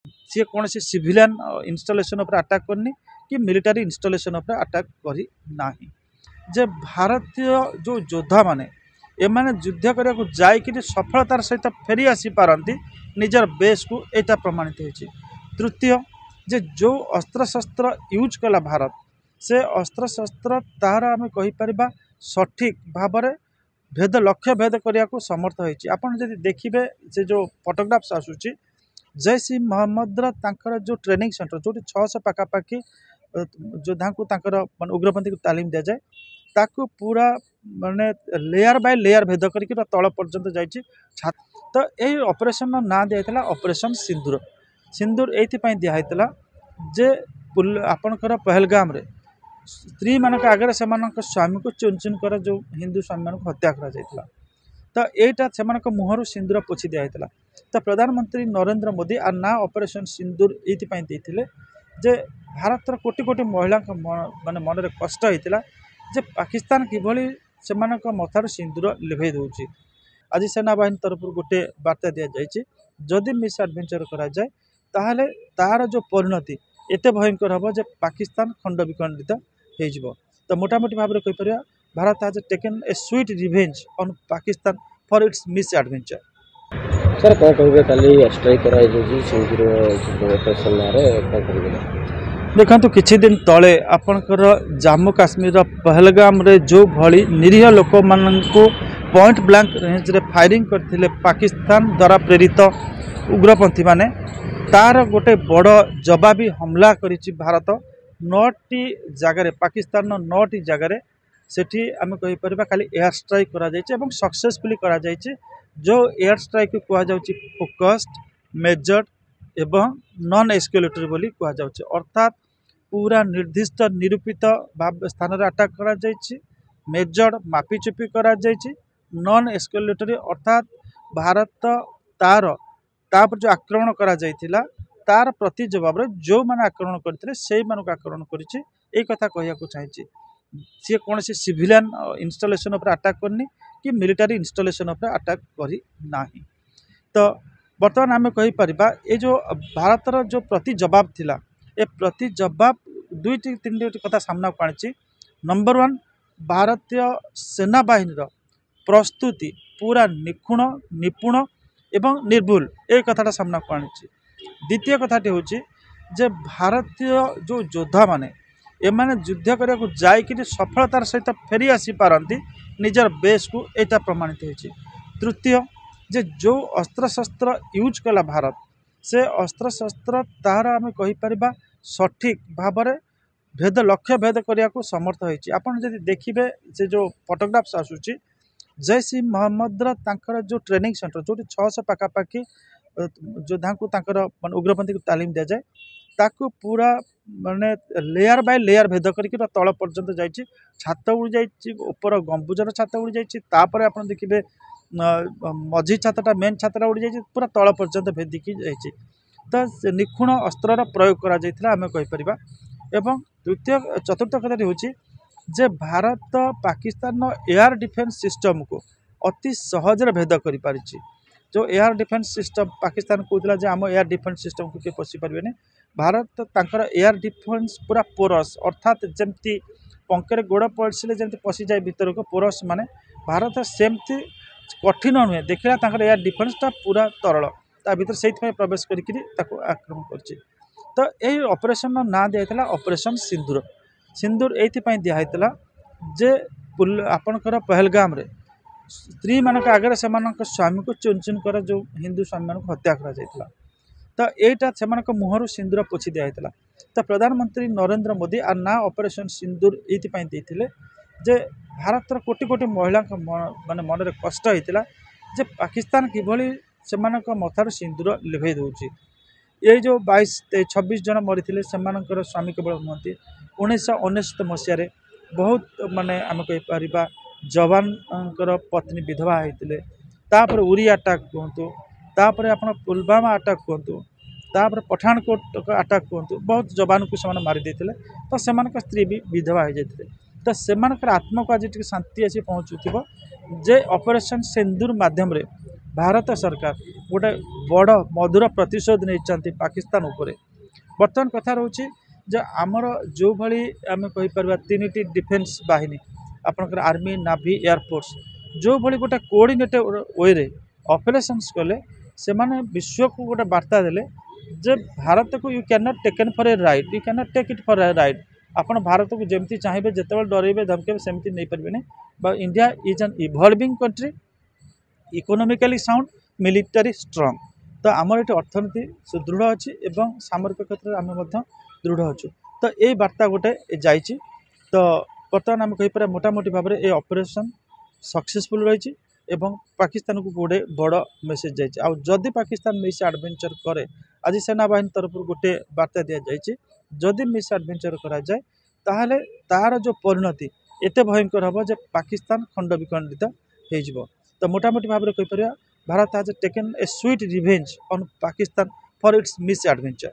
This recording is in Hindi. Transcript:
सी कौन सिविलियन इनस्टलेशन उपर अटैक करनी कि मिलिटारी इनस्टलेशन उपर अटैक करी नाही। जे भारतीय जो योद्धा माने एमाने युद्ध करने को जाकि सफलतार सहित फेरी आसी पारती निजर बेस को एटा प्रमाणित होती। तृतीय जे जो अस्त्र शस्त्र यूज कला भारत से अस्त्र शस्त्र तार आम कहीपर सठिक भाव में भेद लक्ष्य भेद करने को समर्थ होती। आपड़ जब देखिए से जो फोटोग्राफ्स आसूची जैश इ मोहम्मद जो ट्रेनिंग सेंटर जो 600 पाखापाखि योद्धा को मान उग्रपंथी को तालीम दि जाए ताकू पूरा माने लेयर बाय लेयर भेद करके तल पर्यंत जाइए। तो यही ऑपरेशन ना दिया ऑपरेशन सिंदूर। सिंदूर ये दिखाई जे आपणकर पहलगाम रे स्त्री मानक आगे से स्वामी को चुन चुन कर जो हिंदू स्वामी मान हत्या करा तो यहाँ से मुहर सिंदूर पोछि दिया। तो प्रधानमंत्री नरेंद्र मोदी आ ना ऑपरेशन सिंदूर ये जे भारत कोटि कोटि महिला माने मन में कष्ट होता जे पाकिस्तान किभली से मथार सिंदूर लिभे दूसरी। आज सेना बाहिनी तरफ गोटे वार्ता दि जाए जदि मिस एडवेंचर करा जाए ताहले तार जो परिणति एते भयंकर हम जे पाकिस्तान खंड विखंडित हो। तो मोटामोटी भाव में कहीपर भारत हाज taken a sweet revenge on Pakistan for its miss adventure. Sir कौन कहे कल स्ट्राइक देखो किछि दिन तले आपणकर जम्मू काश्मीर पहलगाम रे जो भली निरीह लोक मानू पॉइंट ब्लैंक रेंज रे फायरिंग करथिले पाकिस्तान द्वारा प्रेरित उग्रपंथी माने तार गोटे बड़ जवाबी हमला करिछि भारत 9टी जगार पाकिस्तान 9टी जगार सेठी आम कहीपर खाली एयर स्ट्राइक करा जायछि एवं सक्सेसफुली करा जायछि। जो एयर स्ट्राइक कह जाउछि फोकस्ड मेजर्ड एवं नॉन एस्केलेटरी बोली कह जाउछि अर्थात पूरा निर्दिष्ट निरूपित भाव स्थान रे अटैक करा जायछि मेजर्ड मापीचुपी करा जायछि नॉन एस्केलेटरी अर्थात भारत तार तापर जो आक्रमण करा जायथिला तार प्रति जवाब जो मैंने आक्रमण करते से आक्रमण कर कथा कहूँ चाहिए। सी कौन सिविलियन इनस्टलेशन उपर अटैक करनी कि मिलिटारी इनस्टलेशन उपर अटैक करी नाही। तो बर्तमान आम कहीपर ये जो भारतर जो प्रति जवाब थिला ए प्रति जवाब दुईटी तीन कथा सामना को आनी। नंबर 1 भारतीय सेना बाहिनी प्रस्तुति पूरा निखुण निपुण एवं निर्भुल ए कथाटा सामना को आनी। द्वितीय कथाटी हूँ जे भारतीय जो योद्धा माने एमाने युद्ध करने को जाकि सफलतार सहित फेरी आसी पारती निजर बेस को यहाँ प्रमाणित होती। तृतीय जे जो अस्त्र शस्त्र यूज कला भारत से अस्त्र शस्त्र तार आम कहीपर सठिक भाव में भेद लक्ष्य भेद करने को समर्थ होती। आपड़ जब देखिए से जो फोटोग्राफ्स आसूची जैश इ मोहम्मद जो ट्रेनिंग सेंटर जो 600 पाखापाखि योद्धा को मान उग्रपंथी को तालीम दि जाए ताकू पूरा माने लेयर बाय लेयर भेद करके तल पर्यंत जाइए। छात उड़ी जापर गंबुजर छात उड़ी जापर आप देखिए मझी छातटा मेन छातटा उड़ी जाए पूरा तल पर्यंत भेदिकी जाइए। तो निखुण अस्त्र प्रयोग करा कहीपर। एवं तृतीय चतुर्थ कथाटी हूँ जे Bharat Pakistan air defence system को अति सहजरे भेद कर पारी। जो एयर डिफेन्स सिस्टम पाकिस्तान कहला आम एयर डिफेन्स सिस्टम को किए पशि पारे भारत तांकर एयर डिफेन्स पूरा पोरस अर्थात जमती पंखे गोड़ पड़े जमी पशि जाए भीतर को पोरस माने भारत सेमती कठिन नुहे देखला एयर डिफेन्सटा पूरा तरल ता भीतर से प्रवेश करके आक्रमण कर। तो यही ऑपरेशन ना दिया ऑपरेशन सिंदूर। सिंदूर ये दिखाई जे आपणकर पहलगाम रे स्त्री मानक आगे से स्वामी को चुन चुन कर जो हिंदू स्वामी मान हत्या करा तो यहाँ से मुहर सिंदूर पोछि दिया। तो प्रधानमंत्री नरेंद्र मोदी आ ना ऑपरेशन सिंदूर ये जे भारत कोटि कोटि महिला माने मन में कष्ट होता जे पाकिस्तान किभली से मथार सिंदूर लिभे दूसरी। ये जो 26 जन मरी से स्वामी केवल नुहति 1999 मसीह बहुत माने आम कहीपर जवान पत्नी विधवा होते उरी अटैक कहतु तापर आप पुलवामा अटैक कहतु तापर पठानकोट अटैक कहतु बहुत जवान को से मारी देते तो से स्त्री भी विधवा हो जाते तो से आत्मा को आज शांति आसी पहुँचुव जे ऑपरेशन सिंदूर माध्यम रे भारत सरकार गोटे बड़ मधुर प्रतिशोध नहीं पाकिस्तान उपरे। बर्तमान कथा रोचे जे आमर जो भली आम कहीपर तीन डिफेन्स बाहिनी आपंकर आर्मी नाभी एयरफोर्स जो भली गोटे कोऑर्डिनेटेड वे रे ऑपरेशंस कले से माने विश्व को गोटे वार्ता देले जे भारत को you can not taken for a right, you can not take it for a right. आपण भारत को जमती चाहिए जिते डरइबे धमकेबे सेमती नहीं पारे। But India is an evolving country, economically sound, military strong. तो आमर ये अर्थनीति सुदृढ़ अच्छी एवं सामरिक क्षेत्र में आम दृढ़ अच्छु। तो ये वार्ता गोटे जाइए। तो बर्तमान आम कहीपर मोटामोटी भाव में ये ऑपरेशन सक्सेसफुल रही एवं पाकिस्तान को गोटे बड़ मेसेज जाइए। आउ जदि पाकिस्तान मिस एडवेंचर करे, आज सेना बाहिनी तरफ गोटे वार्ता दि जाइए, जदि मिस एडवेंचर करा जाए ताहले तार जो परिणति एते भयंकर हम जे पाकिस्तान खंड विखंडित हो। तो मोटामोटी भाव में कहीपर Bharat has taken a sweet revenge on Pakistan for its miss adventure.